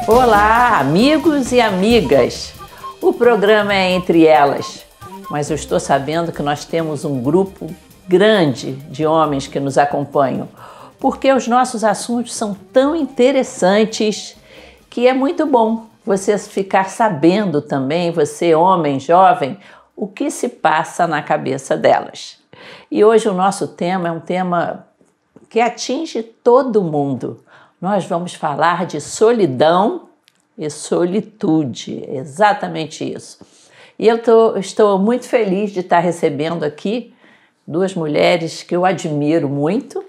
Olá, amigos e amigas! O programa é Entre Elas, mas eu estou sabendo que nós temos um grupo grande de homens que nos acompanham, porque os nossos assuntos são tão interessantes que é muito bom você ficar sabendo também, você homem, jovem, o que se passa na cabeça delas. E hoje o nosso tema é um tema que atinge todo mundo. Nós vamos falar de solidão e solitude, exatamente isso. E eu estou muito feliz de estar recebendo aqui duas mulheres que eu admiro muito,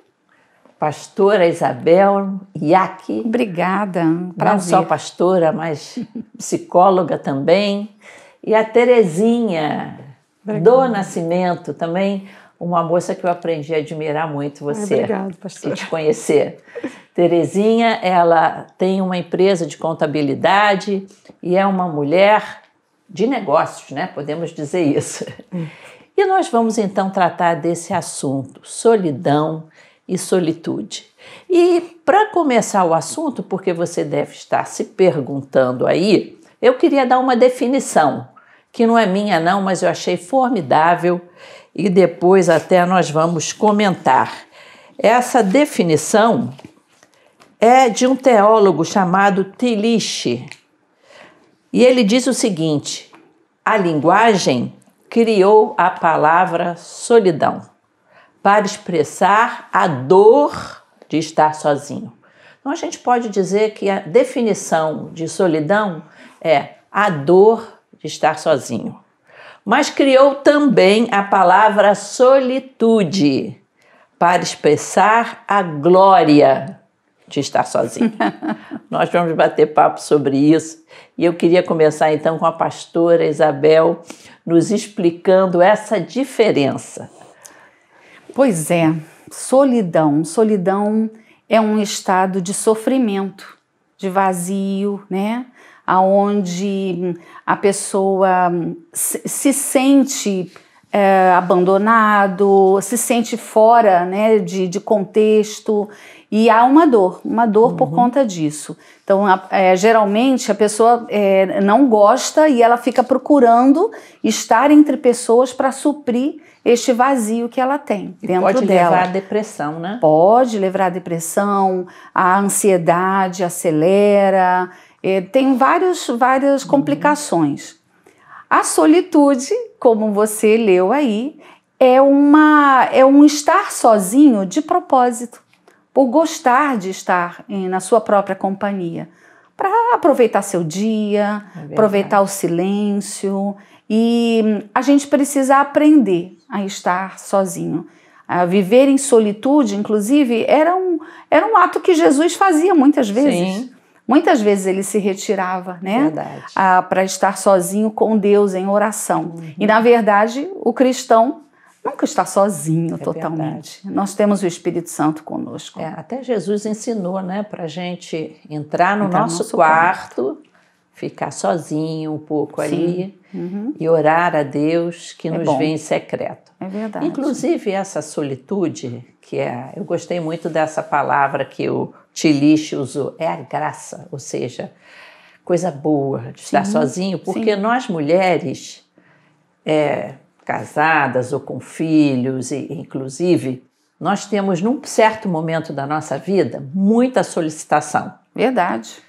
pastora Isabel Iacchi. Obrigada, prazer. Não só pastora, mas psicóloga também. E a Terezinha do Nascimento, também uma moça que eu aprendi a admirar muito você. Obrigada, pastora. E te conhecer. Terezinha, ela tem uma empresa de contabilidade e é uma mulher de negócios, né? Podemos dizer isso. E nós vamos então tratar desse assunto, solidão e solitude. E para começar o assunto, porque você deve estar se perguntando aí, eu queria dar uma definição, que não é minha não, mas eu achei formidável e depois até nós vamos comentar. Essa definição é de um teólogo chamado Tillich. E ele diz o seguinte: a linguagem criou a palavra solidão para expressar a dor de estar sozinho. Então a gente pode dizer que a definição de solidão é a dor de estar sozinho. Mas criou também a palavra solitude para expressar a glória de estar sozinho. Nós vamos bater papo sobre isso e eu queria começar então com a pastora Isabel nos explicando essa diferença. Pois é, solidão. Solidão é um estado de sofrimento, de vazio, né? Onde a pessoa se sente abandonado, se sente fora, né, de contexto, e há uma dor por conta disso. Então, geralmente a pessoa não gosta e ela fica procurando estar entre pessoas para suprir este vazio que ela tem dentro dela. Pode levar à depressão, né? Pode levar à depressão, a ansiedade acelera, tem várias complicações. A solitude, como você leu aí, é um estar sozinho de propósito, por gostar de estar na sua própria companhia, para aproveitar seu dia, aproveitar o silêncio. E a gente precisa aprender a estar sozinho. A viver em solitude, inclusive, era um ato que Jesus fazia muitas vezes. Sim. Muitas vezes ele se retirava, né, para estar sozinho com Deus em oração. E, na verdade, o cristão nunca está sozinho totalmente. Verdade. Nós temos o Espírito Santo conosco. Até Jesus ensinou, né, para a gente entrar no nosso quarto, ficar sozinho um pouco ali e orar a Deus que nos vê em secreto. É verdade. Inclusive, essa solitude, eu gostei muito dessa palavra que o Tillich usou, é a graça, ou seja, coisa boa de estar sozinho, porque nós mulheres, casadas ou com filhos, e inclusive, nós temos num certo momento da nossa vida muita solicitação. Verdade.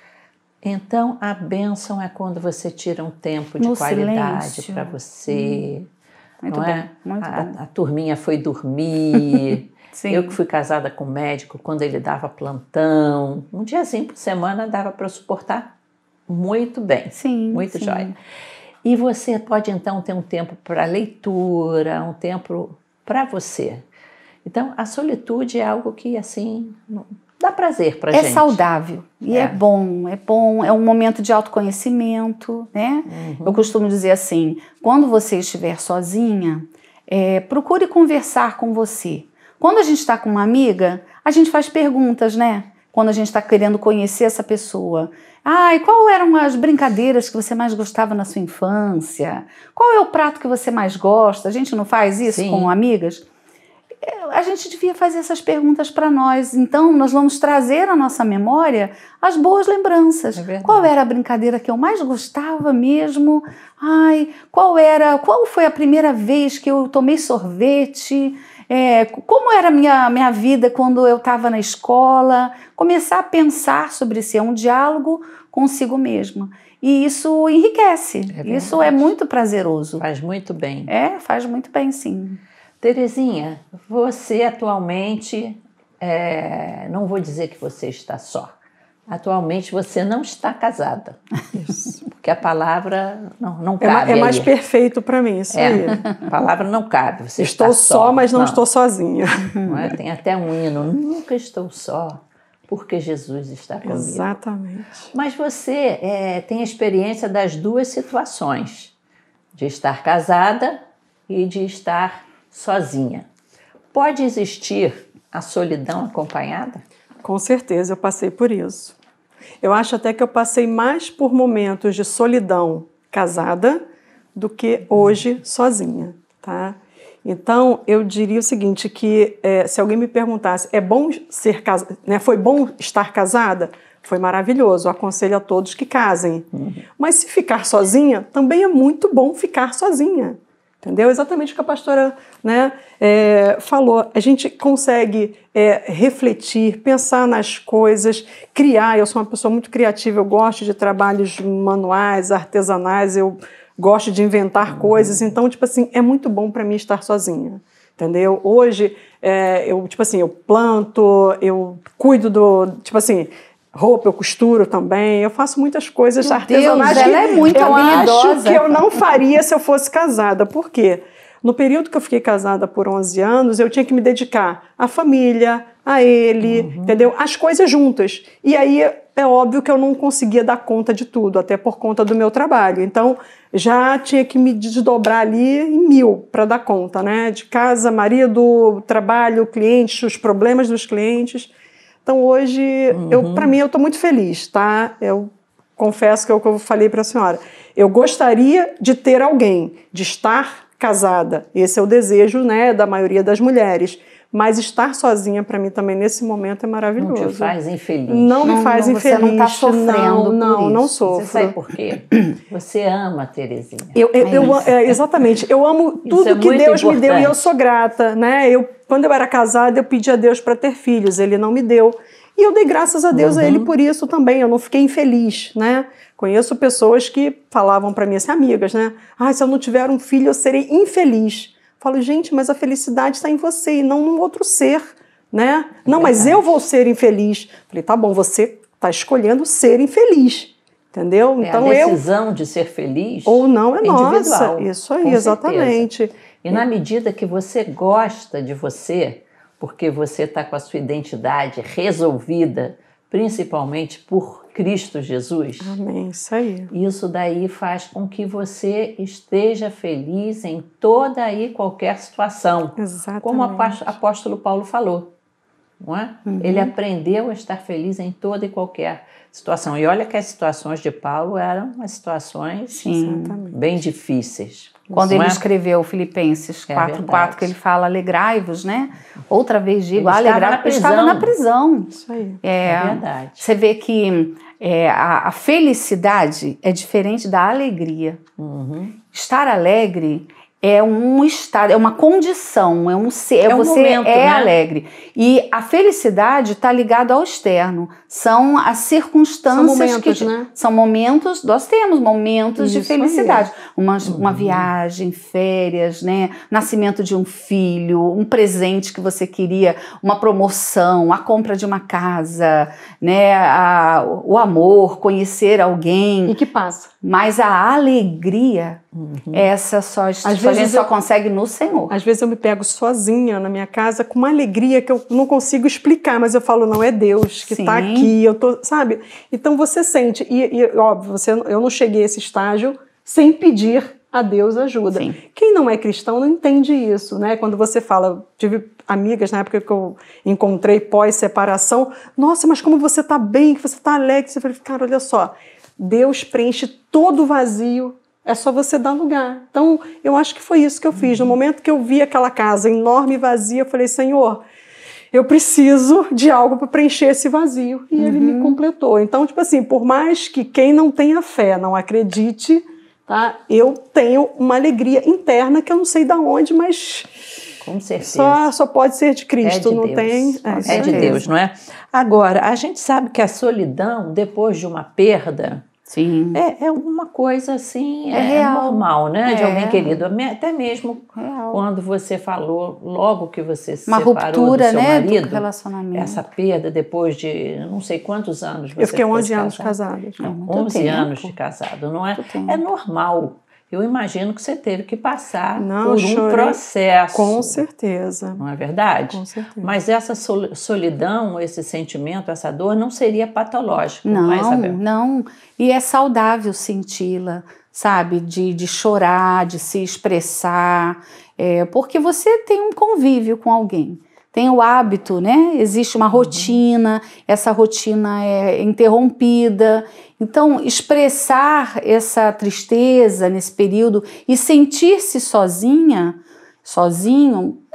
Então, a bênção é quando você tira um tempo de qualidade para você. Muito não bom, é? muito bom. A turminha foi dormir. Sim. Eu que fui casada com um médico, quando ele dava plantão, um diazinho por semana dava para suportar muito bem. Sim, muito jóia. E você pode então ter um tempo para leitura, um tempo para você. Então, a solitude é algo que, assim, dá prazer pra gente. É saudável e é bom, é um momento de autoconhecimento, né? Eu costumo dizer assim, quando você estiver sozinha, procure conversar com você. Quando a gente está com uma amiga, a gente faz perguntas, né? Quando a gente está querendo conhecer essa pessoa. E qual eram as brincadeiras que você mais gostava na sua infância? Qual é o prato que você mais gosta? A gente não faz isso com amigas? a gente devia fazer essas perguntas para nós. Então, nós vamos trazer à nossa memória as boas lembranças. Qual era a brincadeira que eu mais gostava mesmo? Ai, qual foi a primeira vez que eu tomei sorvete? Como era a minha vida quando eu estava na escola? Começar a pensar sobre si, é um diálogo consigo mesma. E isso enriquece, isso é muito prazeroso. Faz muito bem. Faz muito bem, sim. Terezinha, você atualmente, não vou dizer que você está só. Atualmente você não está casada. Isso. Porque a palavra não cabe. É mais perfeito para mim, isso aí. A palavra não cabe. Você estou só, mas não estou sozinha. Não é? Tem até um hino, nunca estou só, porque Jesus está comigo. Exatamente. Mas você tem a experiência das duas situações, de estar casada e de estar sozinha. Pode existir a solidão acompanhada? Com certeza, eu passei por isso. Eu acho até que eu passei mais por momentos de solidão casada do que hoje sozinha, tá? Então, eu diria o seguinte, que se alguém me perguntasse, é bom ser casada, né? Foi bom estar casada? Foi maravilhoso, eu aconselho a todos que casem. Mas se ficar sozinha, também é muito bom ficar sozinha. Entendeu? Exatamente o que a pastora, né, falou. A gente consegue refletir, pensar nas coisas, criar. Eu sou uma pessoa muito criativa, eu gosto de trabalhos manuais, artesanais, eu gosto de inventar coisas. Então, tipo assim, é muito bom para mim estar sozinha. Entendeu? Hoje, eu planto, eu cuido tipo assim, roupa eu costuro também, eu faço muitas coisas artesanais. Deus, ela é muito habilidosa. Eu acho que eu não faria se eu fosse casada. Por quê? No período que eu fiquei casada por 11 anos, eu tinha que me dedicar à família, a ele, entendeu? As coisas juntas. E aí é óbvio que eu não conseguia dar conta de tudo, até por conta do meu trabalho. Então, já tinha que me desdobrar ali em 1000 para dar conta, né? De casa, marido, trabalho, clientes, os problemas dos clientes. Então, hoje, para mim, eu estou muito feliz, tá? Eu confesso que é o que eu falei para a senhora. Eu gostaria de ter alguém, de estar casada. Esse é o desejo, né, da maioria das mulheres. Mas estar sozinha, para mim, também, nesse momento, é maravilhoso. Não te faz infeliz. Não me faz infeliz. Você não está sofrendo não sofro. Você sabe por quê? Você ama a Terezinha. Exatamente. Eu amo tudo que Deus me deu e eu sou grata, né? Quando eu era casada, eu pedi a Deus para ter filhos. Ele não me deu. E eu dei graças a Deus a Ele por isso também. Eu não fiquei infeliz, né? Conheço pessoas que falavam para mim, assim, amigas, né? Se eu não tiver um filho, eu serei infeliz. Falo, gente, mas a felicidade está em você e não num outro ser, né? Não, mas eu vou ser infeliz. Falei, tá bom, você está escolhendo ser infeliz, entendeu? Então, a decisão de ser feliz ou não é individual. Nossa. Isso aí, exatamente. Certeza. E na medida que você gosta de você, porque você está com a sua identidade resolvida, principalmente por Cristo Jesus. Amém, isso aí. Isso daí faz com que você esteja feliz em toda e qualquer situação. Exatamente. Como o apóstolo Paulo falou, não é? Ele aprendeu a estar feliz em toda e qualquer situação. E olha que as situações de Paulo eram as situações bem difíceis. Quando ele escreveu Filipenses 4:4, que ele fala, alegrai-vos, né? Outra vez digo, alegrai-vos, porque estava na prisão. Isso aí. É verdade. Você vê que a felicidade é diferente da alegria. Estar alegre é um estado, é uma condição, você momento, né? Alegre. E a felicidade está ligada ao externo. São as circunstâncias. São momentos, né? São momentos, nós temos momentos de felicidade. Uma viagem, férias, né? Nascimento de um filho, um presente que você queria, uma promoção, a compra de uma casa, né? O amor, conhecer alguém. E que passa. Mas a alegria, essa a gente só consegue no Senhor. Às vezes eu me pego sozinha na minha casa com uma alegria que eu não consigo explicar, mas eu falo, não, é Deus que está aqui, eu tô, sabe? Então você sente, e óbvio, eu não cheguei a esse estágio sem pedir a Deus ajuda. Sim. Quem não é cristão não entende isso, né? Quando você fala, tive amigas na época que eu encontrei pós-separação, nossa, mas como você está bem, que você está alegre, você fala, cara, olha só, Deus preenche todo o vazio É só você dar lugar. Então, eu acho que foi isso que eu fiz. No momento que eu vi aquela casa enorme e vazia, eu falei, Senhor, eu preciso de algo para preencher esse vazio. E Ele me completou. Então, tipo assim, por mais que quem não tenha fé não acredite, tá? Eu tenho uma alegria interna que eu não sei de onde, mas com certeza. Só pode ser de Cristo, de não Deus. tem? É de Deus, não é? Agora, a gente sabe que a solidão, depois de uma perda, Sim. é uma coisa assim, É real. normal, né? De É. alguém querido. Até mesmo Real. quando você falou, logo que você se Uma separou ruptura, do seu né, marido, do relacionamento. essa perda depois de não sei quantos anos você Eu fiquei ficou 11 de anos casado. casada. Muito 11 tempo. anos de casado, não é? Muito tempo. É normal. Eu imagino que você teve que passar Não, por um chorei. processo. Com certeza. Não é verdade? Com certeza. Mas essa solidão, esse sentimento, essa dor não seria patológico, não é, Não, Isabel? não. E é saudável senti-la, sabe? De chorar, de se expressar, porque você tem um convívio com alguém. Tem o hábito, né? Existe uma rotina, essa rotina é interrompida. Então, expressar essa tristeza nesse período e sentir-se sozinho,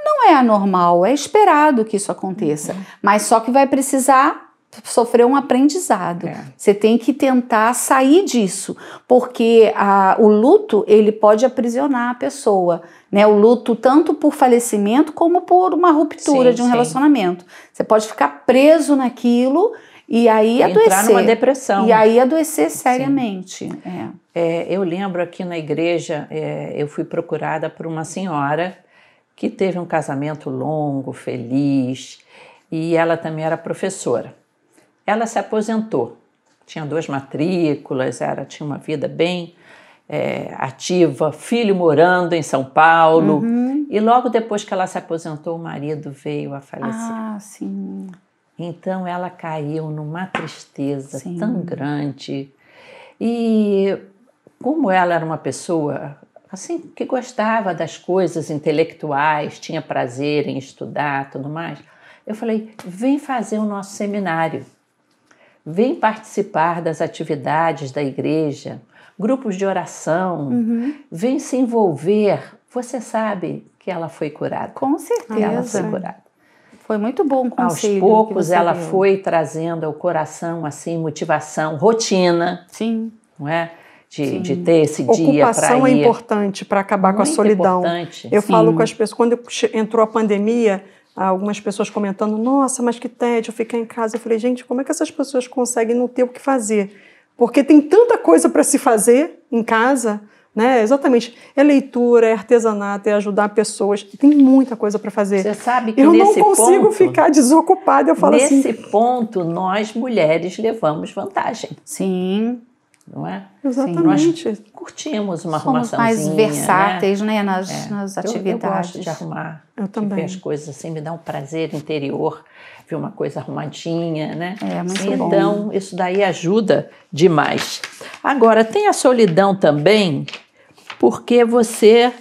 não é anormal, é esperado que isso aconteça. Mas só que vai precisar sofrer um aprendizado. Você tem que tentar sair disso, porque o luto, ele pode aprisionar a pessoa, né? O luto tanto por falecimento como por uma ruptura de um relacionamento. Você pode ficar preso naquilo e aí adoecer. Entrar numa depressão. E aí adoecer seriamente. Eu lembro aqui na igreja, eu fui procurada por uma senhora que teve um casamento longo, feliz, e ela também era professora. Ela se aposentou, tinha 2 matrículas, tinha uma vida bem ativa, filho morando em São Paulo, e logo depois que ela se aposentou, o marido veio a falecer. Ah, sim. Então ela caiu numa tristeza Sim. tão grande, e como ela era uma pessoa assim que gostava das coisas intelectuais, tinha prazer em estudar, tudo mais, eu falei, vem fazer o nosso seminário. Vem participar das atividades da igreja, grupos de oração, vem se envolver. Você sabe que ela foi curada. Com certeza. Ela foi curada. Foi muito bom o conselho. Aos poucos que você ela deu. foi trazendo ao coração assim motivação, rotina, Sim. não é? De ter esse dia para ir. Ocupação é importante para acabar com a Muito solidão. importante. Eu Sim. falo com as pessoas, quando entrou a pandemia, algumas pessoas comentando, nossa, mas que tédio ficar em casa. Eu falei, gente, como é que essas pessoas conseguem não ter o que fazer? Porque tem tanta coisa para se fazer em casa, né? Exatamente. É leitura, é artesanato, é ajudar pessoas. Tem muita coisa para fazer. Você sabe que eu não nesse consigo ponto, ficar desocupada. Eu falo nesse assim. ponto, nós mulheres levamos vantagem, Sim. não é? Exatamente. Nós curtimos uma Somos arrumaçãozinha, mais versáteis, né, nas Eu atividades. gosto de arrumar, Eu de também. ver as coisas assim, me dá um prazer interior, ver uma coisa arrumadinha, né? É, muito bom. Então, isso daí ajuda demais. Agora, tem a solidão também, porque você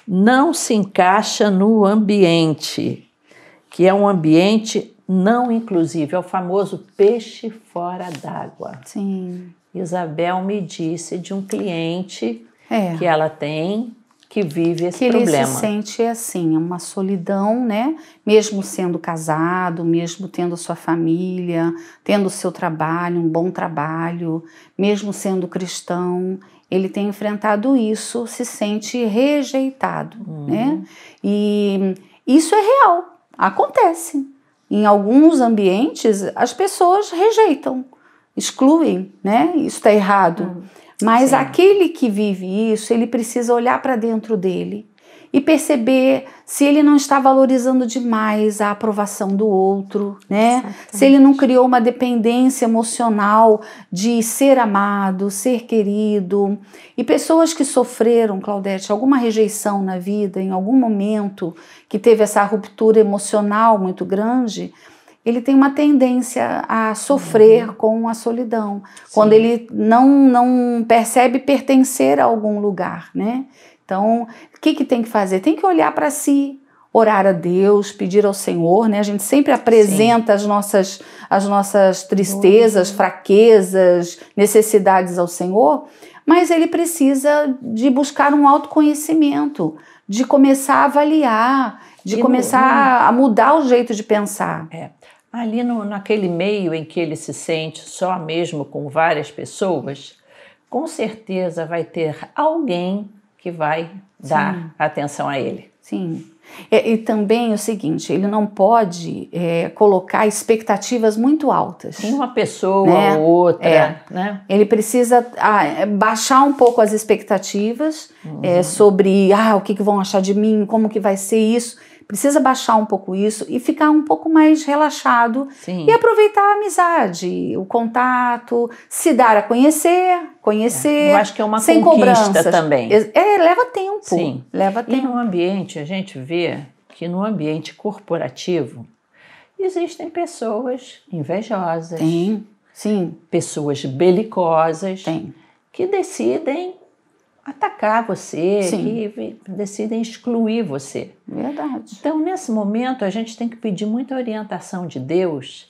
não se encaixa no ambiente, que é um ambiente não inclusivo, é o famoso peixe fora d'água. Sim. Isabel me disse de um cliente É. que ela tem, que vive esse Que ele problema. se sente assim, uma solidão, né? Mesmo sendo casado, mesmo tendo sua família, tendo o seu trabalho, um bom trabalho, mesmo sendo cristão, ele tem enfrentado isso, se sente rejeitado, né? E isso é real, acontece. Em alguns ambientes, as pessoas rejeitam, excluem, né? Isso está errado. Mas Sim. aquele que vive isso, ele precisa olhar para dentro dele e perceber se ele não está valorizando demais a aprovação do outro, né? Exatamente. Se ele não criou uma dependência emocional de ser amado, ser querido. E pessoas que sofreram, Claudete, alguma rejeição na vida, em algum momento que teve essa ruptura emocional muito grande, ele tem uma tendência a sofrer com a solidão, quando ele não percebe pertencer a algum lugar, né? Então, o que tem que fazer? Tem que olhar para si, orar a Deus, pedir ao Senhor, né? A gente sempre apresenta as nossas tristezas, fraquezas, necessidades ao Senhor, mas ele precisa de buscar um autoconhecimento, de começar a avaliar, de começar a mudar o jeito de pensar. Ali naquele meio em que ele se sente só mesmo com várias pessoas, com certeza vai ter alguém que vai dar atenção a ele. Sim. E também o seguinte, ele não pode colocar expectativas muito altas. Em uma pessoa ou outra, né? Ele precisa baixar um pouco as expectativas sobre o que vão achar de mim, como que vai ser isso. Precisa baixar um pouco isso e ficar um pouco mais relaxado. Sim. E aproveitar a amizade, o contato, se dar a conhecer. Eu acho que é uma sem conquista cobranças. também. Leva tempo. Sim. Leva E tempo. no ambiente, a gente vê que no ambiente corporativo existem pessoas invejosas. Tem, sim. Pessoas belicosas. Tem. Que decidem atacar você, que decidem excluir você. Verdade. Então, nesse momento, a gente tem que pedir muita orientação de Deus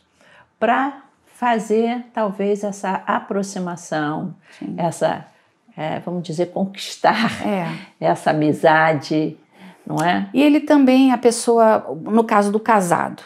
para fazer, talvez, essa aproximação, essa, vamos dizer, conquistar essa amizade, não é? E ele também, a pessoa, no caso do casado,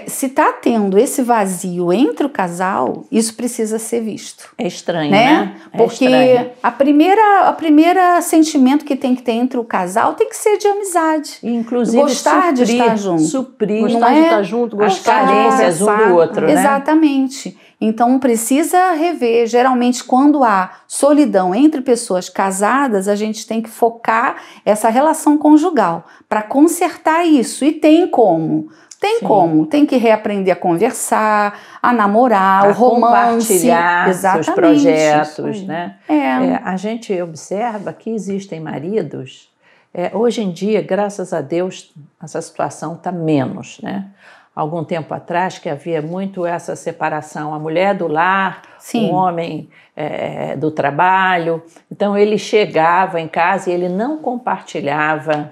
se está tendo esse vazio entre o casal, isso precisa ser visto. É estranho, né? Porque estranho. a primeira sentimento que tem que ter entre o casal tem que ser de amizade. Inclusive, gostar de estar junto. Suprir, Gostar de estar junto, as carências um do outro, né? Exatamente. Então, precisa rever. Geralmente, quando há solidão entre pessoas casadas, a gente tem que focar essa relação conjugal para consertar isso. E tem como. Tem que reaprender a conversar, a namorar, o romance. Compartilhar seus projetos, né? A gente observa que existem maridos, hoje em dia, graças a Deus, essa situação está menos, né? Algum tempo atrás que havia muito essa separação, a mulher do lar, o homem do trabalho. Então ele chegava em casa e ele não compartilhava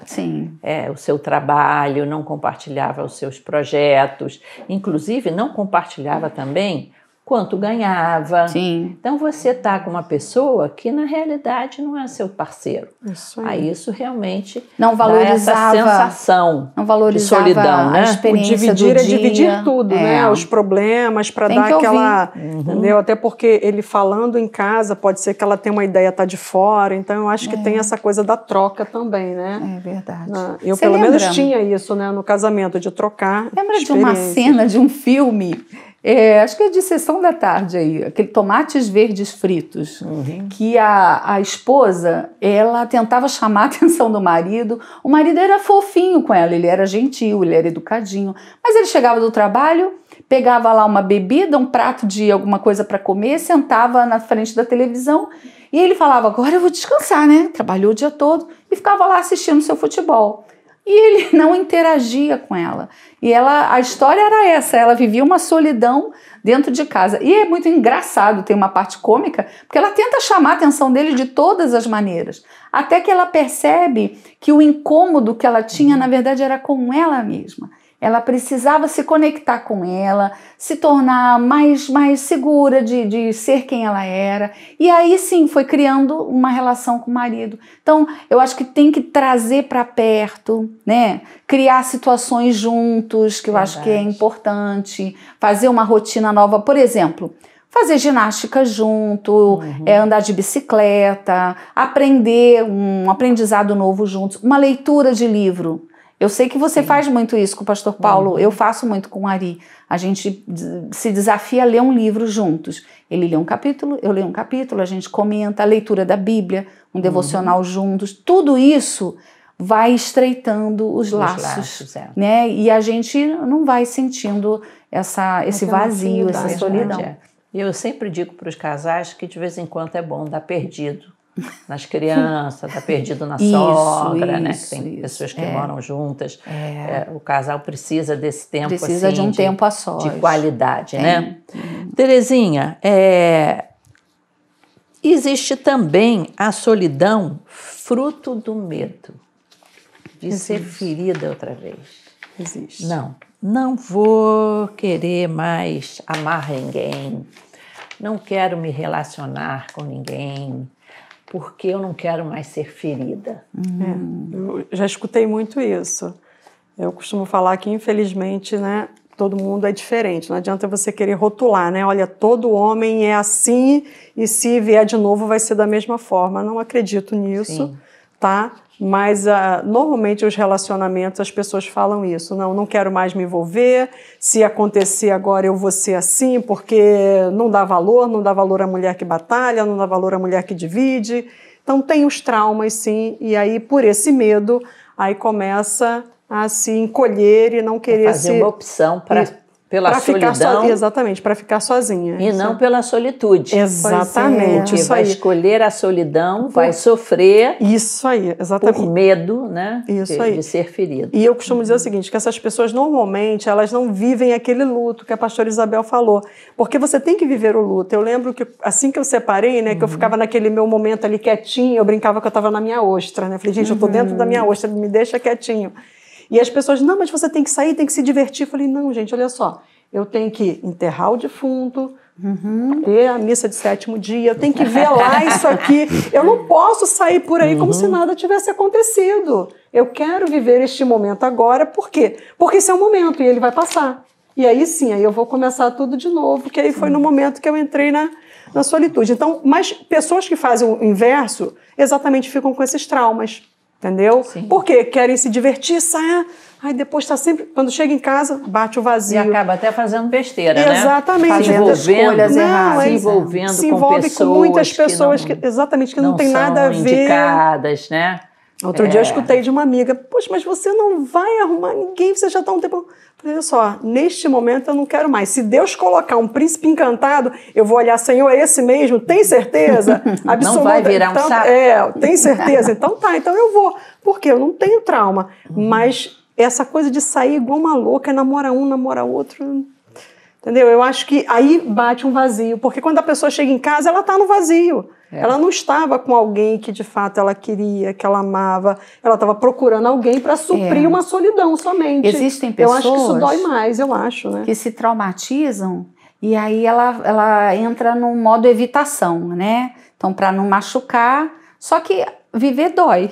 o seu trabalho, não compartilhava os seus projetos, inclusive não compartilhava também quanto ganhava. Então você está com uma pessoa que na realidade não é seu parceiro. Isso realmente não valorizava, dá essa sensação de solidão, né? A experiência dividir do dia. Dividir tudo, né? Os problemas para dar aquela, entendeu? Até porque ele falando em casa pode ser que ela tenha uma ideia tá de fora. Então eu acho que tem essa coisa da troca também, né? É verdade. Eu pelo menos tinha isso, né? No casamento de trocar. Lembra de uma cena de um filme? Acho que é de Sessão da Tarde aí, aquele tomates verdes fritos, que a esposa, ela tentava chamar a atenção do marido. O marido era fofinho com ela, ele era gentil, ele era educadinho, mas ele chegava do trabalho, pegava lá uma bebida, um prato de alguma coisa para comer, sentava na frente da televisão e ele falava, agora eu vou descansar, né? Trabalhou o dia todo e ficava lá assistindo seu futebol. E ele não interagia com ela. E a história era essa, ela vivia uma solidão dentro de casa. E é muito engraçado, tem uma parte cômica, porque ela tenta chamar a atenção dele de todas as maneiras. Até que ela percebe que o incômodo que ela tinha, na verdade, era com ela mesma. Ela precisava se conectar com ela, se tornar mais segura de ser quem ela era. E aí sim, foi criando uma relação com o marido. Então, eu acho que tem que trazer para perto, né? Criar situações juntos, que eu acho que é importante. Fazer uma rotina nova, por exemplo, fazer ginástica junto, andar de bicicleta, aprender um aprendizado novo juntos, uma leitura de livro. Eu sei que você faz muito isso com o pastor Paulo, eu faço muito com o Ari. A gente se desafia a ler um livro juntos. Ele lê um capítulo, eu leio um capítulo, a gente comenta a leitura da Bíblia, um devocional juntos. Tudo isso vai estreitando os laços, né? E a gente não vai sentindo esse vazio, essa solidão. Eu sempre digo para os casais que de vez em quando é bom dar perdido nas crianças, dar perdido na sogra, né? Que tem pessoas que moram juntas. O casal precisa desse tempo, precisa de um tempo a sós, de qualidade, né? Terezinha, existe também a solidão fruto do medo de ser ferida outra vez. Existe. Não vou querer mais amar ninguém. não quero me relacionar com ninguém, porque eu não quero mais ser ferida. Eu já escutei muito isso. Eu costumo falar que, infelizmente, né, todo mundo é diferente. Não adianta você querer rotular, né? Olha, todo homem é assim e se vier de novo vai ser da mesma forma. Não acredito nisso, Sim. tá? Mas normalmente os relacionamentos as pessoas falam isso. Não quero mais me envolver. Se acontecer agora eu vou ser assim, porque não dá valor à mulher que batalha, não dá valor à mulher que divide. Então tem os traumas, sim, e aí por esse medo aí começa a se encolher e não querer fazer uma opção pela solidão. Exatamente, para ficar sozinha. E não pela solitude. Exatamente, Porque isso vai aí. escolher a solidão, vai sofrer Isso aí, exatamente. por medo, né, Isso aí. de ser ferido. E eu costumo dizer o seguinte, que essas pessoas normalmente elas não vivem aquele luto que a pastora Isabel falou, porque você tem que viver o luto. Eu lembro que assim que eu separei, né, que eu ficava naquele meu momento ali quietinho, eu brincava que eu estava na minha ostra, né? Falei, gente, eu tô dentro da minha ostra, me deixa quietinho. E as pessoas, não, mas você tem que sair, tem que se divertir. Eu falei, não, gente, olha só, eu tenho que enterrar o defunto, ter a missa de 7º dia, eu tenho que velar isso aqui. Eu não posso sair por aí como se nada tivesse acontecido. Eu quero viver este momento agora, por quê? Porque esse é o momento e ele vai passar. E aí sim, aí eu vou começar tudo de novo, que aí foi no momento que eu entrei na solitude. Então, mas pessoas que fazem o inverso exatamente ficam com esses traumas. Entendeu? Sim. Porque querem se divertir, sair, aí depois está sempre, quando chega em casa, bate o vazio. E acaba até fazendo besteira, né? Exatamente. Fazendo escolhas erradas. Se envolvendo se envolve com muitas pessoas que não tem nada a ver. Indicadas, né? Outro dia eu escutei de uma amiga, poxa, mas você não vai arrumar ninguém, você já está um tempo... Olha só, neste momento eu não quero mais. Se Deus colocar um príncipe encantado, eu vou olhar, Senhor, é esse mesmo? Tem certeza? Não vai virar um sapo. Tem certeza? Então tá, então eu vou. Porque eu não tenho trauma. Mas essa coisa de sair igual uma louca, namora um, namora outro... Entendeu? Eu acho que aí bate um vazio, porque quando a pessoa chega em casa, ela está no vazio. Ela não estava com alguém que de fato ela queria, que ela amava. Ela estava procurando alguém para suprir uma solidão somente. Existem pessoas... Eu acho que isso dói mais, eu acho, né? Que se traumatizam e aí ela entra no modo evitação, né? Então, para não machucar, só que viver dói.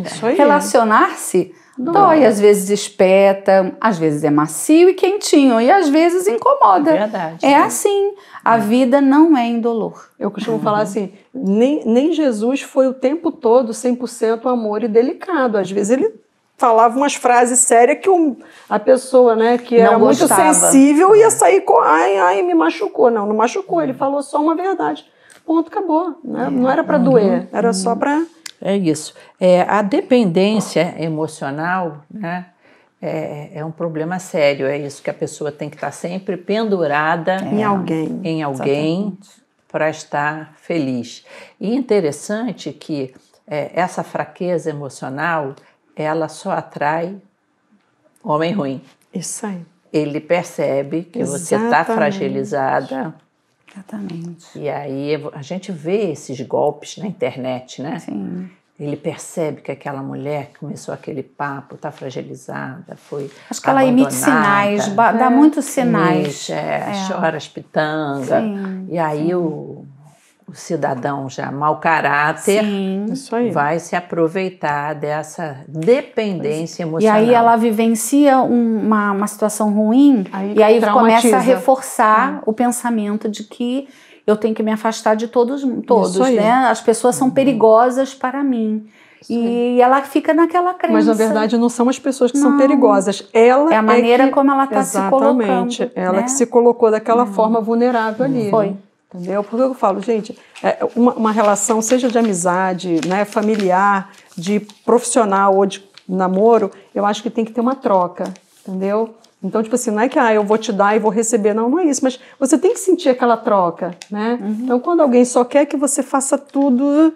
Isso aí. Relacionar-se dói, às vezes espeta, às vezes é macio e quentinho, e às vezes incomoda. Verdade. É assim, a vida não é indolor. Eu costumo falar assim, nem Jesus foi o tempo todo 100% amor e delicado. Às vezes ele falava umas frases sérias que a pessoa, né, que era muito sensível ia sair com, ai, me machucou. Não machucou, ele falou só uma verdade. Ponto, acabou. Né? Não era para doer, era só para... É isso. A dependência emocional, né, é um problema sério. É isso que a pessoa tem que estar sempre pendurada em alguém para estar feliz. E interessante que essa fraqueza emocional, ela só atrai homem ruim. Isso aí. Ele percebe que você está fragilizada. Exatamente. E aí a gente vê esses golpes na internet, né? Sim. Ele percebe que aquela mulher que começou aquele papo está fragilizada, foi acho que ela emite sinais, dá muitos sinais. Chora as pitangas. E aí o cidadão já mau caráter vai se aproveitar dessa dependência emocional. E aí ela vivencia uma situação ruim e aí começa a reforçar o pensamento de que eu tenho que me afastar de todos, né? As pessoas são perigosas para mim. E ela fica naquela crença. Mas, na verdade, não são as pessoas que são perigosas. Ela é a maneira como ela está se colocando. Exatamente. Ela que se colocou daquela forma vulnerável ali. Foi. Entendeu? Porque eu falo, gente, uma relação, seja de amizade, né, familiar, de profissional ou de namoro, eu acho que tem que ter uma troca, entendeu? Então, tipo assim, não é que eu vou te dar e vou receber, não é isso, mas você tem que sentir aquela troca, né? Então, quando alguém só quer que você faça tudo,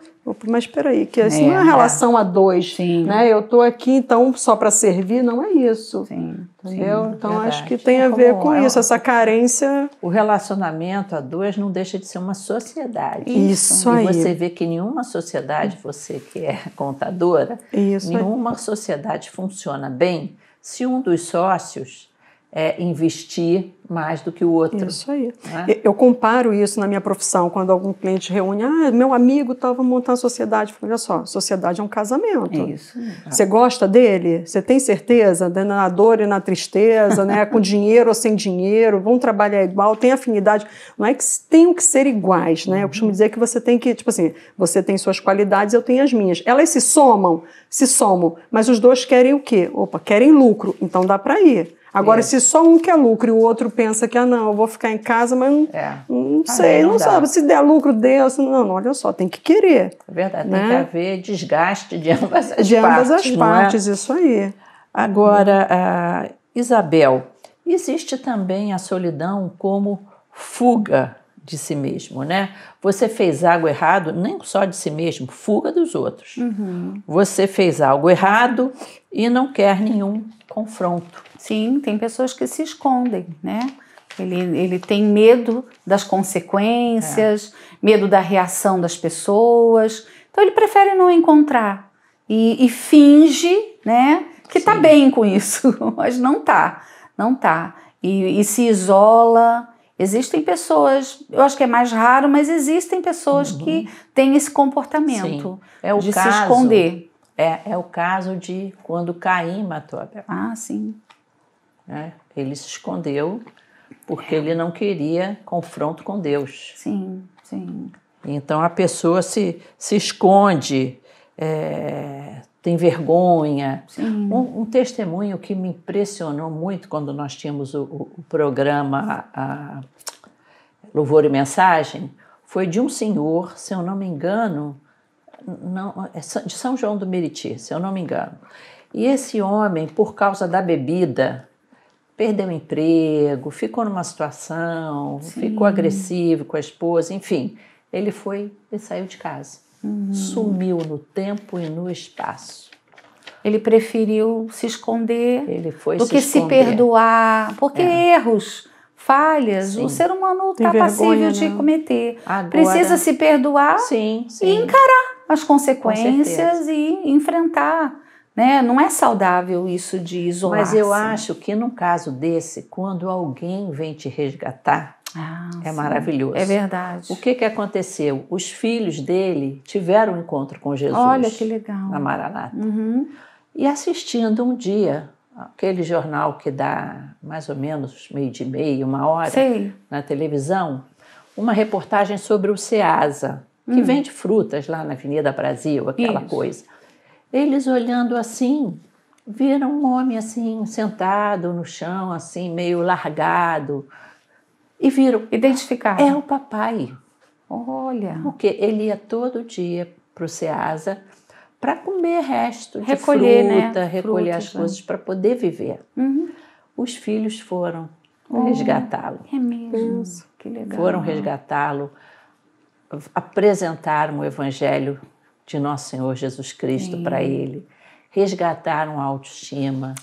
mas espera aí, que assim não é uma relação a dois, né? Eu tô aqui, então, só para servir, não é isso, entendeu? Então, verdade. Acho que tem a ver com isso, essa carência. O relacionamento a dois não deixa de ser uma sociedade. Isso aí. E você vê que nenhuma sociedade, você que é contadora, nenhuma sociedade funciona bem se um dos sócios investir mais do que o outro. Isso aí. Né? Eu comparo isso na minha profissão, quando algum cliente reúne, meu amigo estava montando a sociedade. Eu falo, olha só, sociedade é um casamento. É isso. Você gosta dele? Você tem certeza? Na dor e na tristeza, né? Com dinheiro ou sem dinheiro, vão trabalhar igual, tem afinidade. Não é que tenham que ser iguais, né? Eu costumo dizer que você tem que, tipo assim, você tem suas qualidades, eu tenho as minhas. Elas se somam, mas os dois querem o quê? Opa, querem lucro, então dá para ir. Agora, se só um quer lucro e o outro pensa que, não, eu vou ficar em casa, mas não sei, não sabe, se der lucro, deu. Não, olha só, tem que querer. É verdade, né? Tem que haver desgaste de ambas as partes. De ambas as partes, isso aí. Agora, Isabel, existe também a solidão como fuga de si mesmo, né? Você fez algo errado, nem só de si mesmo, fuga dos outros. Você fez algo errado e não quer nenhum confronto. Sim, tem pessoas que se escondem, né? Ele tem medo das consequências, medo da reação das pessoas. Então ele prefere não encontrar e finge, né, que está bem com isso, mas não tá. E se isola. Existem pessoas, eu acho que é mais raro, mas existem pessoas que têm esse comportamento de se esconder. É o caso de quando Caim matou Abel. Ah, sim. Ele se escondeu porque ele não queria confronto com Deus. Sim. Então a pessoa se esconde, tem vergonha. Um testemunho que me impressionou muito quando nós tínhamos o programa Louvor e Mensagem foi de um senhor, se eu não me engano, de São João do Meriti, se eu não me engano. E esse homem, por causa da bebida, perdeu o emprego, ficou numa situação, ficou agressivo com a esposa, enfim. Ele saiu de casa, sumiu no tempo e no espaço. Ele preferiu se esconder do que se esconder. Perdoar, porque erros, falhas, o ser humano está passível de cometer. Agora, precisa se perdoar e encarar as consequências e enfrentar. Né? Não é saudável isso de isolar-se. Mas eu acho que num caso desse, quando alguém vem te resgatar, maravilhoso. É verdade. O que aconteceu? Os filhos dele tiveram um encontro com Jesus. Olha que legal. Na Maranata. E assistindo um dia, aquele jornal que dá mais ou menos 12h30, 1h, na televisão, uma reportagem sobre o Ceasa, que vende frutas lá na Avenida Brasil, aquela coisa. Eles olhando assim, viram um homem assim, sentado no chão, assim, meio largado. E viram. Identificaram. É o papai. Olha. Porque ele ia todo dia para o Ceasa para comer resto de recolher, fruta, recolher as coisas para poder viver. Os filhos foram resgatá-lo. É mesmo. Que legal. Foram resgatá-lo, apresentaram o Evangelho de Nosso Senhor Jesus Cristo para ele, resgataram a autoestima,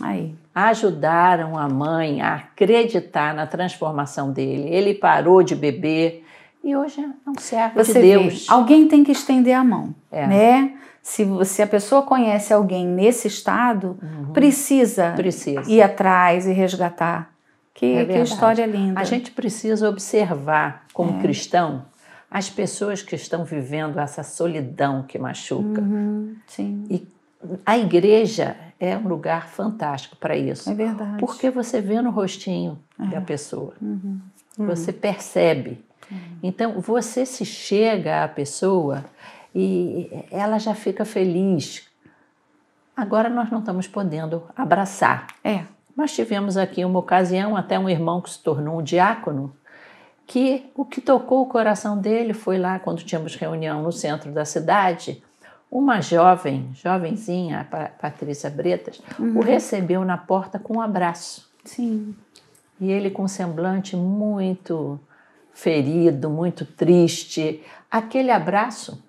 ajudaram a mãe a acreditar na transformação dele. Ele parou de beber e hoje é um servo de Deus. Alguém tem que estender a mão, né? Se a pessoa conhece alguém nesse estado, precisa ir atrás e resgatar. Que história linda. A gente precisa observar, como cristão, as pessoas que estão vivendo essa solidão que machuca. Sim. E a igreja é um lugar fantástico para isso. É verdade. Porque você vê no rostinho da pessoa. Você percebe. Então, você se chega à pessoa e ela já fica feliz. Agora nós não estamos podendo abraçar. Nós tivemos aqui uma ocasião, até um irmão que se tornou um diácono, que o que tocou o coração dele foi lá, quando tínhamos reunião no centro da cidade, uma jovenzinha, a Patrícia Bretas, o recebeu na porta com um abraço. Sim. E ele com um semblante muito ferido, muito triste. Aquele abraço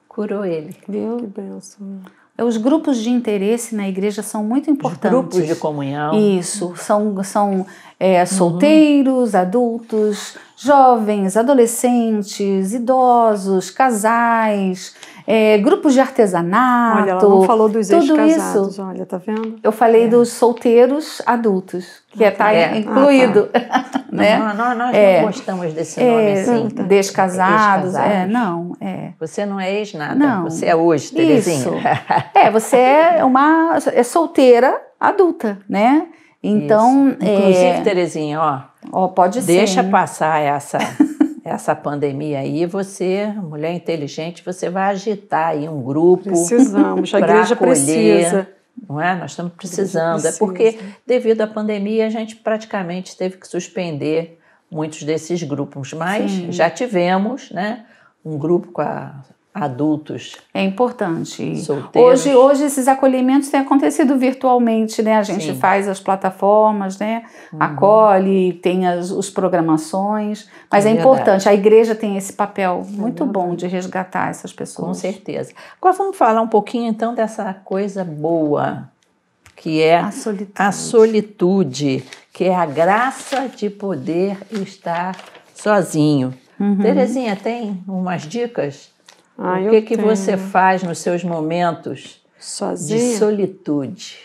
curou ele. Viu? Que bênção. Os grupos de interesse na igreja são muito importantes. Os grupos de comunhão. Isso, são solteiros, adultos, jovens, adolescentes, idosos, casais, grupos de artesanato. Olha, ela não falou dos tudo ex-casados, isso. olha, tá vendo? Eu falei dos solteiros adultos, que está incluído. Né? Nós não gostamos desse nome assim. Descasados. Não. Você não é ex nada, Não. você é hoje, Terezinha. Isso. Você é solteira adulta, né? Então, inclusive, Terezinha, pode ser. Deixa passar essa pandemia aí, você, mulher inteligente, você vai agitar aí um grupo. Precisamos, a igreja precisa. Não é? Nós estamos precisando. É porque, devido à pandemia, a gente praticamente teve que suspender muitos desses grupos. Mas já tivemos, né, um grupo com adultos. É importante. Solteiros. Hoje esses acolhimentos têm acontecido virtualmente, né? A gente faz as plataformas, né? Acolhe, tem as programações, mas é importante. A igreja tem esse papel muito bom de resgatar essas pessoas. Com certeza. Agora vamos falar um pouquinho então dessa coisa boa, que é a solitude, que é a graça de poder estar sozinho. Terezinha, tem umas dicas? O que você faz nos seus momentos sozinha? De solitude?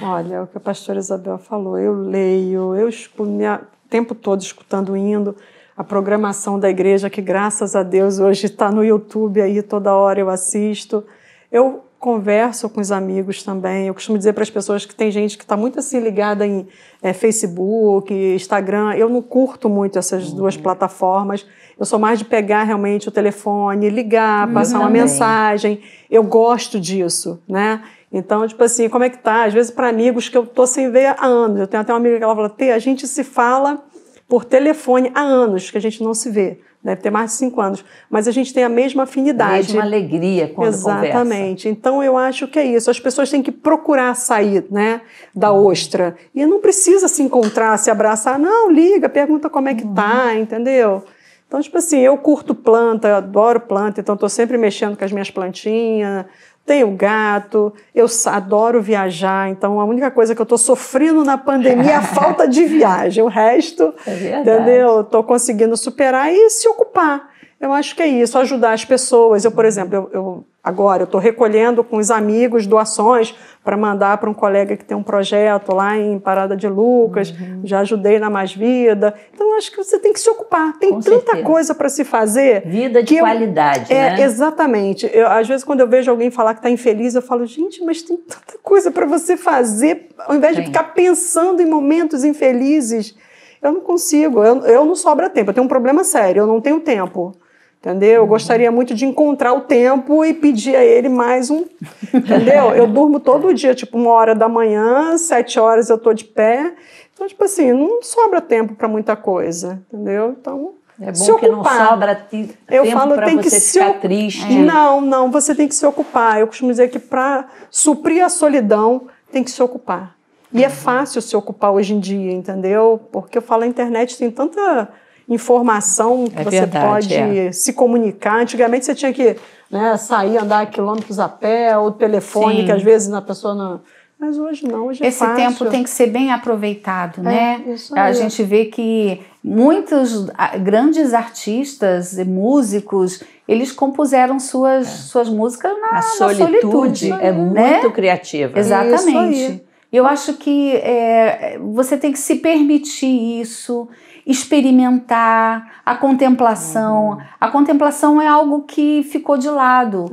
Olha, é o que a pastora Isabel falou, eu leio, eu escuto o tempo todo escutando hino, a programação da igreja, que graças a Deus hoje está no YouTube, aí toda hora eu assisto. Eu converso com os amigos também, eu costumo dizer para as pessoas que tem gente que está muito assim ligada em Facebook, Instagram, eu não curto muito essas duas plataformas. Eu sou mais de pegar realmente o telefone, ligar, passar uma mensagem. Eu gosto disso, né? Então, tipo assim, como é que tá? Às vezes para amigos que eu tô sem ver há anos. Eu tenho até uma amiga que ela fala, a gente se fala por telefone há anos que a gente não se vê. Deve ter mais de 5 anos. Mas a gente tem a mesma afinidade. A mesma alegria quando conversa. Exatamente. Então, eu acho que é isso. As pessoas têm que procurar sair, né, da ostra. E não precisa se encontrar, se abraçar. Não, liga, pergunta como é que tá, entendeu? Então, tipo assim, eu curto planta, eu adoro planta, então estou sempre mexendo com as minhas plantinhas, tenho gato, eu adoro viajar, então a única coisa que eu estou sofrendo na pandemia é a falta de viagem, o resto, entendeu? Estou conseguindo superar e se ocupar. Eu acho que é isso, ajudar as pessoas. Eu, por exemplo, agora eu estou recolhendo com os amigos doações para mandar para um colega que tem um projeto lá em Parada de Lucas, já ajudei na Mais Vida. Então, eu acho que você tem que se ocupar. Tem tanta coisa para se fazer. Vida de qualidade, né? Exatamente. Às vezes, quando eu vejo alguém falar que está infeliz, eu falo, gente, mas tem tanta coisa para você fazer, ao invés de ficar pensando em momentos infelizes. Eu não consigo, eu não sobra tempo. Eu tenho um problema sério, eu não tenho tempo. Entendeu? Eu gostaria muito de encontrar o tempo e pedir a ele mais um, entendeu? Eu durmo todo dia, tipo 1h da manhã, 7 horas eu tô de pé. Então, tipo assim, não sobra tempo para muita coisa, entendeu? Então, é bom que não sobra tempo para você ficar triste. Não, você tem que se ocupar. Eu costumo dizer que para suprir a solidão, tem que se ocupar. E é fácil se ocupar hoje em dia, entendeu? Porque eu falo, a internet tem tanta informação que você pode se comunicar. Antigamente você tinha que sair, andar quilômetros a pé, ou telefone, que às vezes a pessoa não... Mas hoje não, hoje é fácil. Esse tempo tem que ser bem aproveitado, né? Isso aí. A gente vê que muitos grandes artistas e músicos, eles compuseram suas músicas na solitude. É muito criativa. Exatamente. Eu acho que você tem que se permitir isso, experimentar a contemplação. A contemplação é algo que ficou de lado.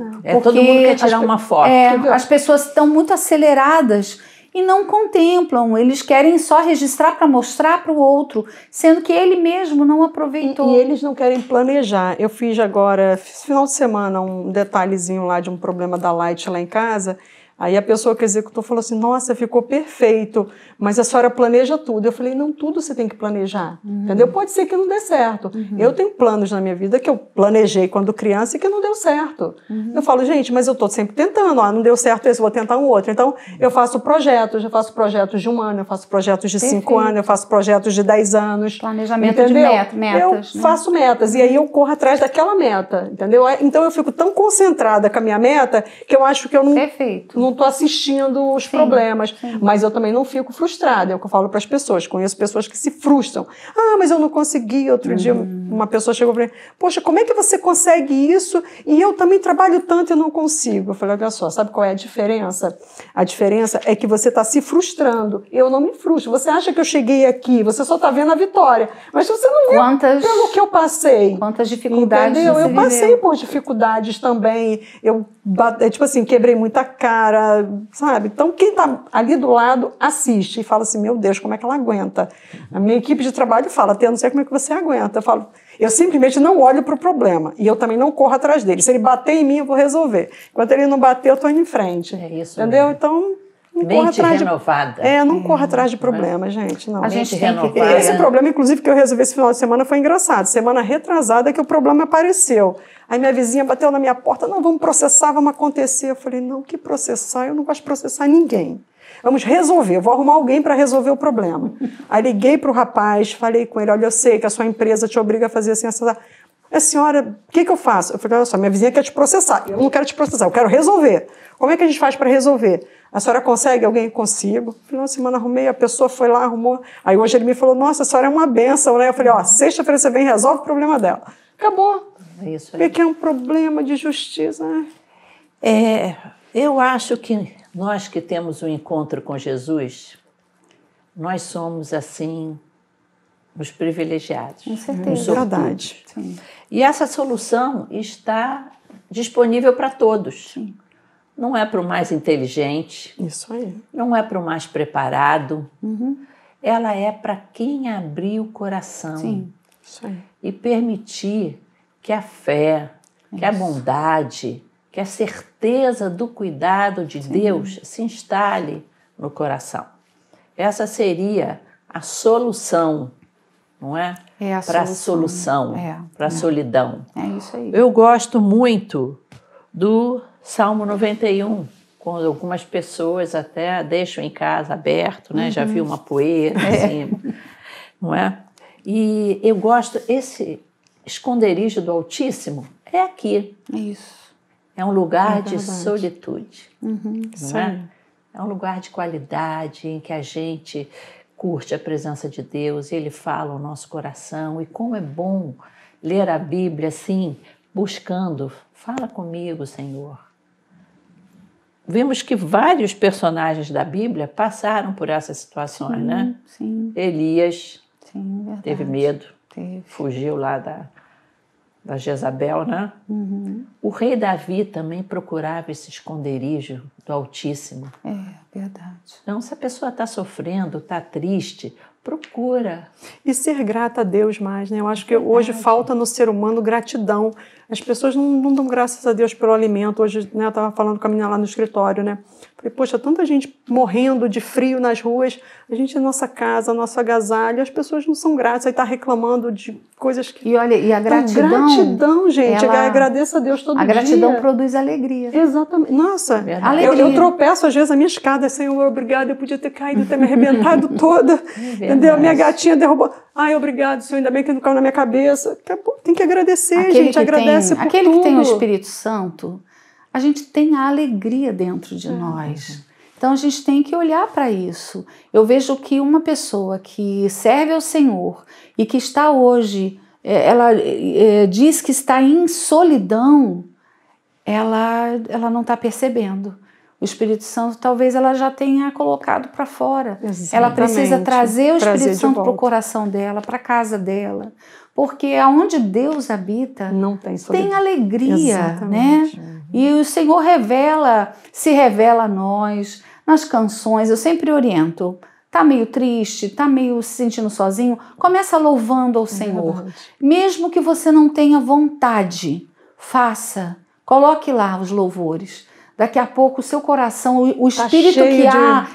Todo mundo quer tirar uma foto. As pessoas estão muito aceleradas e não contemplam. Eles querem só registrar para mostrar para o outro, sendo que ele mesmo não aproveitou. E eles não querem planejar. Eu fiz agora, final de semana, um detalhezinho lá de um problema da Light lá em casa. Aí a pessoa que executou falou assim, nossa, ficou perfeito, mas a senhora planeja tudo. Eu falei, não, tudo você tem que planejar, entendeu? Pode ser que não dê certo. Eu tenho planos na minha vida que eu planejei quando criança e que não deu certo. Eu falo, gente, mas eu estou sempre tentando, não deu certo esse, vou tentar um outro. Então, eu faço projetos de 1 ano, eu faço projetos de 5 anos, eu faço projetos de 10 anos. Planejamento entendeu? de metas. Eu faço metas, e aí eu corro atrás daquela meta, entendeu? Então, eu fico tão concentrada com a minha meta que eu acho que eu não não estou assistindo os problemas. Mas eu também não fico frustrada, é o que eu falo para as pessoas. Conheço pessoas que se frustram. Ah, mas eu não consegui. Outro dia uma pessoa chegou para mim, poxa, como é que você consegue isso? E eu também trabalho tanto e não consigo. Eu falei, olha só, sabe qual é a diferença? A diferença é que você está se frustrando. Eu não me frustro. Você acha que eu cheguei aqui, você só está vendo a vitória. Mas você não viu pelo que eu passei. Quantas dificuldades. Entendeu? Eu passei por dificuldades também. Eu, tipo assim, quebrei muita cara, sabe? Então, quem está ali do lado assiste e fala assim, meu Deus, como é que ela aguenta? A minha equipe de trabalho fala, eu não sei como é que você aguenta. Eu falo, eu simplesmente não olho para o problema e eu também não corro atrás dele. Se ele bater em mim, eu vou resolver. Enquanto ele não bater, eu estou indo em frente. É isso entendeu? mesmo. Então, não mente corra atrás renovada. não corra atrás de problemas, gente. Não. A gente tem renovada. que ter. Esse problema, inclusive, que eu resolvi esse final de semana foi engraçado. Semana retrasada que o problema apareceu. Aí minha vizinha bateu na minha porta, não, vamos processar, vamos acontecer. Eu falei, não, que processar? Eu não gosto de processar ninguém. Vamos resolver, eu vou arrumar alguém para resolver o problema. Aí liguei para o rapaz, falei com ele, olha, eu sei que a sua empresa te obriga a fazer assim, assim. A senhora, o que eu faço? Eu falei, olha só, minha vizinha quer te processar. Eu não quero te processar, eu quero resolver. Como é que a gente faz para resolver? A senhora consegue? Alguém? Consigo. Final de semana arrumei, a pessoa foi lá, arrumou. Aí hoje ele me falou, nossa, a senhora é uma bênção, né? Eu falei, ó, sexta-feira você vem e resolve o problema dela. Acabou. É isso aí. Porque é um problema de justiça. Eu acho que nós que temos um encontro com Jesus, nós somos, assim, os privilegiados. Com certeza. Os Verdade. Sim. E essa solução está disponível para todos. Sim. Não é para o mais inteligente, Isso aí. não é para o mais preparado. Ela é para quem abrir o coração. Sim. Isso aí. E permitir que a fé, que a bondade, que a certeza do cuidado de Deus se instale no coração. Essa seria a solução, não é? É a para a solução. solução, para a solidão. É isso aí. Eu gosto muito do Salmo 91, quando algumas pessoas até deixam em casa aberto, né? Já vi uma poeira assim, não é? E eu gosto, esse esconderijo do Altíssimo é aqui. É isso. É um lugar de verdade. solitude, Isso não é? aí. É um lugar de qualidade em que a gente curte a presença de Deus, e Ele fala ao nosso coração. E como é bom ler a Bíblia assim, buscando, fala comigo, Senhor. Vimos que vários personagens da Bíblia passaram por essas situações, né? Sim, Elias sim, verdade. teve medo, Teve. fugiu lá da Jezabel, né? O rei Davi também procurava esse esconderijo do Altíssimo. É, verdade. Então, se a pessoa está sofrendo, está triste, procura. E ser grata a Deus mais, né? Eu acho que hoje falta no ser humano gratidão. As pessoas não dão graças a Deus pelo alimento. Hoje, né, eu estava falando com a menina lá no escritório, né? Falei, poxa, tanta gente morrendo de frio nas ruas, a gente na nossa casa, nosso agasalho, as pessoas não são gratas, aí está reclamando de coisas que... E olha, e a Então, gratidão, gente, agradeça a Deus todo dia. A gratidão produz alegria. Exatamente. Nossa, Alegria. eu tropeço às vezes na minha escada, Senhor, obrigado, eu podia ter caído, ter me arrebentado toda, entendeu? Minha gatinha derrubou. Ai, obrigado, Senhor, ainda bem que não caiu na minha cabeça. Tem que agradecer, gente, agradece por aquele tudo. que tem o Espírito Santo, a gente tem a alegria dentro de nós. Então a gente tem que olhar para isso. Eu vejo que uma pessoa que serve ao Senhor e que está hoje, ela diz que está em solidão, ela não está percebendo. O Espírito Santo talvez ela já tenha colocado para fora. Exatamente. Ela precisa trazer o Espírito Santo para o volta. coração dela, para a casa dela. Porque aonde Deus habita, Não tem solidão. tem alegria, Exatamente. né? E o Senhor se revela a nós nas canções. Eu sempre oriento. Tá meio triste, tá meio se sentindo sozinho, começa louvando ao Senhor. verdade. Mesmo que você não tenha vontade, faça. Coloque lá os louvores. Daqui a pouco o seu coração, o espírito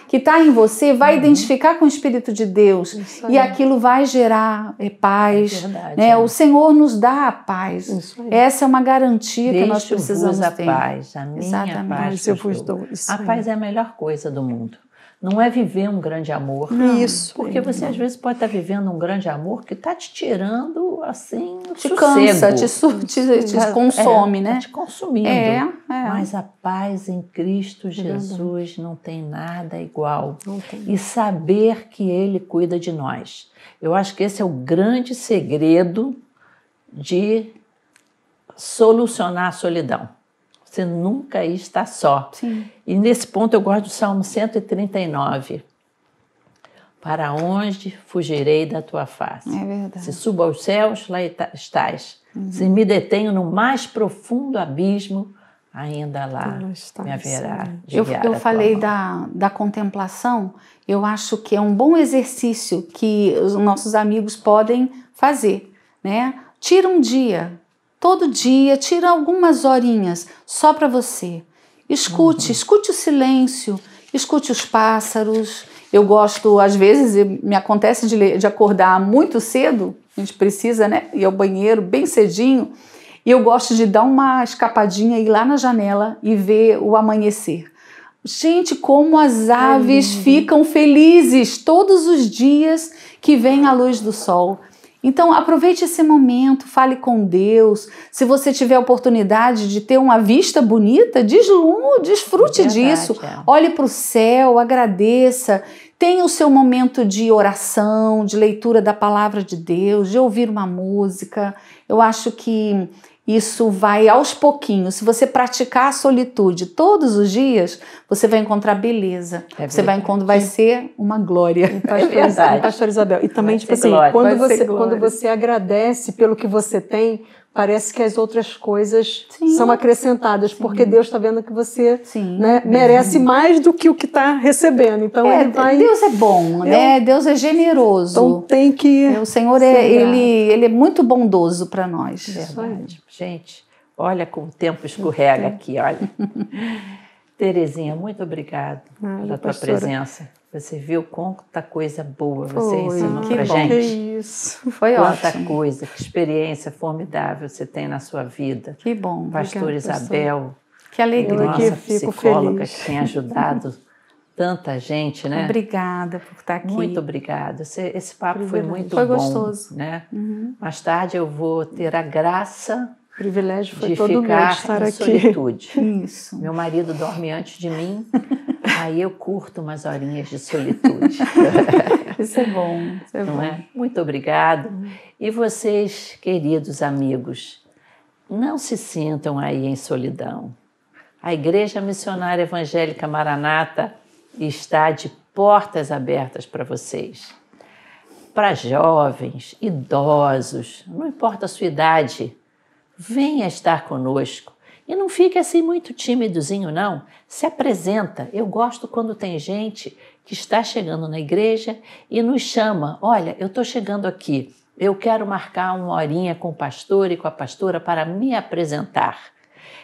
que está em você vai identificar com o Espírito de Deus. E aquilo vai gerar paz. Verdade, né? O Senhor nos dá a paz. Isso aí. Essa é uma garantia que nós precisamos a ter. paz, a minha Exatamente. paz Mas eu vos dou. Isso A aí. paz é a melhor coisa do mundo. não é viver um grande amor. Isso. Porque você às vezes pode estar vivendo um grande amor que está te tirando, assim, o Te sossego. cansa, te consome, né? Está te consumindo. É. Mas a paz em Cristo Jesus não tem nada igual. Não tem. E saber que Ele cuida de nós. Eu acho que esse é o grande segredo de solucionar a solidão. Você nunca está só. Sim. E nesse ponto eu gosto do Salmo 139. Para onde fugirei da tua face? É verdade. Se subo aos céus, lá estás. Se me detenho no mais profundo abismo, ainda lá me haverá de guiar Eu a falei tua mão. da contemplação, eu acho que é um bom exercício que os nossos amigos podem fazer, né? Tira um dia, todo dia, tira algumas horinhas só para você. Escute o silêncio, escute os pássaros. Eu gosto, às vezes, me acontece de acordar muito cedo, a gente precisa, né, ir ao banheiro bem cedinho, e eu gosto de dar uma escapadinha, ir lá na janela e ver o amanhecer. Gente, como as aves ficam felizes todos os dias que vem a luz do sol. Então, aproveite esse momento, fale com Deus. Se você tiver a oportunidade de ter uma vista bonita, desfrute disso. Olhe para o céu, agradeça. Tenha o seu momento de oração, de leitura da palavra de Deus, de ouvir uma música. Eu acho que isso vai aos pouquinhos. Se você praticar a solitude todos os dias, você vai encontrar beleza. Você vai encontrar, vai ser uma glória. Pastor Isabel. E também, tipo assim, quando você agradece pelo que você tem, parece que as outras coisas são acrescentadas, porque Deus está vendo que você merece mais do que o que está recebendo. Então ele vai... Deus é bom, né? Deus é generoso. Então tem que... O Senhor ele é muito bondoso para nós. Verdade. Gente, olha como o tempo escorrega aqui, olha. Terezinha, muito obrigada pela tua presença. Você viu quanta coisa boa você ensinou pra gente. Que isso. Foi quanta ótimo. coisa, que experiência formidável você tem na sua vida. Que bom. Pastor Isabel, que alegria. Nossa psicóloga que tem ajudado tanta gente, né? Obrigada por estar aqui. Muito obrigada. Esse papo foi muito bom. Foi gostoso. Né? Mais tarde eu vou ter a graça... O privilégio foi de todo ficar meu estar em aqui. solitude. Isso. Meu marido dorme antes de mim, aí eu curto umas horinhas de solitude. Isso é bom. Isso é Não bom. é? Muito obrigado. E vocês, queridos amigos, não se sintam aí em solidão. A Igreja Missionária Evangélica Maranata está de portas abertas para vocês. Para jovens, idosos, não importa a sua idade, venha estar conosco. E não fique assim muito tímidozinho, não. Se apresenta. Eu gosto quando tem gente que está chegando na igreja e nos chama. Olha, eu estou chegando aqui. Eu quero marcar uma horinha com o pastor e com a pastora para me apresentar.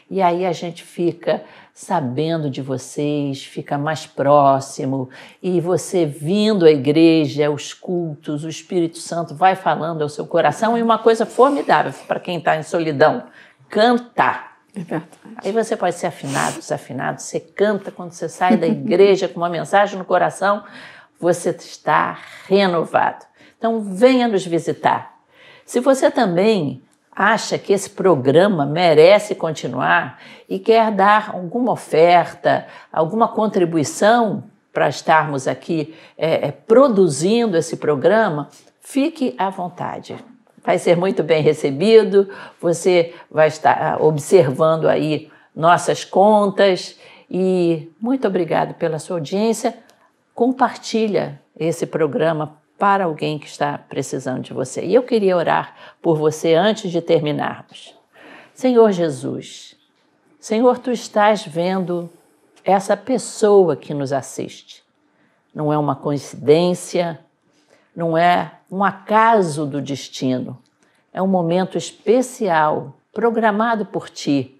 E aí a gente fica sabendo de vocês, fica mais próximo. E você vindo à igreja, aos cultos, o Espírito Santo vai falando ao seu coração. E uma coisa formidável para quem está em solidão, cantar. É verdade. Aí você pode ser afinado, desafinado, você canta quando você sai da igreja com uma mensagem no coração, você está renovado. Então venha nos visitar. Se você também acha que esse programa merece continuar e quer dar alguma oferta, alguma contribuição para estarmos aqui produzindo esse programa, fique à vontade. Vai ser muito bem recebido, você vai estar observando aí nossas contas e muito obrigado pela sua audiência. Compartilha esse programa para alguém que está precisando de você. E eu queria orar por você antes de terminarmos. Senhor Jesus, Senhor, Tu estás vendo essa pessoa que nos assiste. Não é uma coincidência, não é um acaso do destino. É um momento especial, programado por Ti,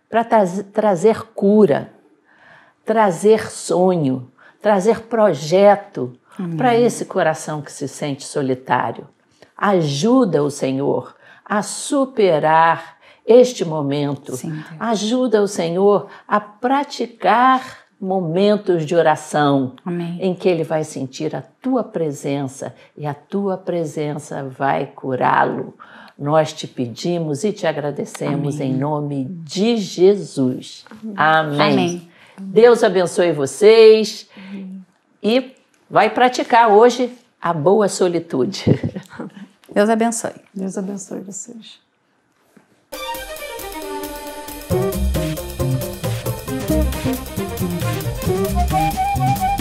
para trazer cura, trazer sonho, trazer projeto para esse coração que se sente solitário. Ajuda o Senhor a superar este momento. Sim, ajuda o Senhor a praticar momentos de oração. Amém. Em que ele vai sentir a tua presença e a tua presença vai curá-lo. Nós te pedimos e te agradecemos em nome de Jesus. Amém. Amém. Deus abençoe vocês e vai praticar hoje a boa solitude. Deus abençoe. Deus abençoe vocês. Música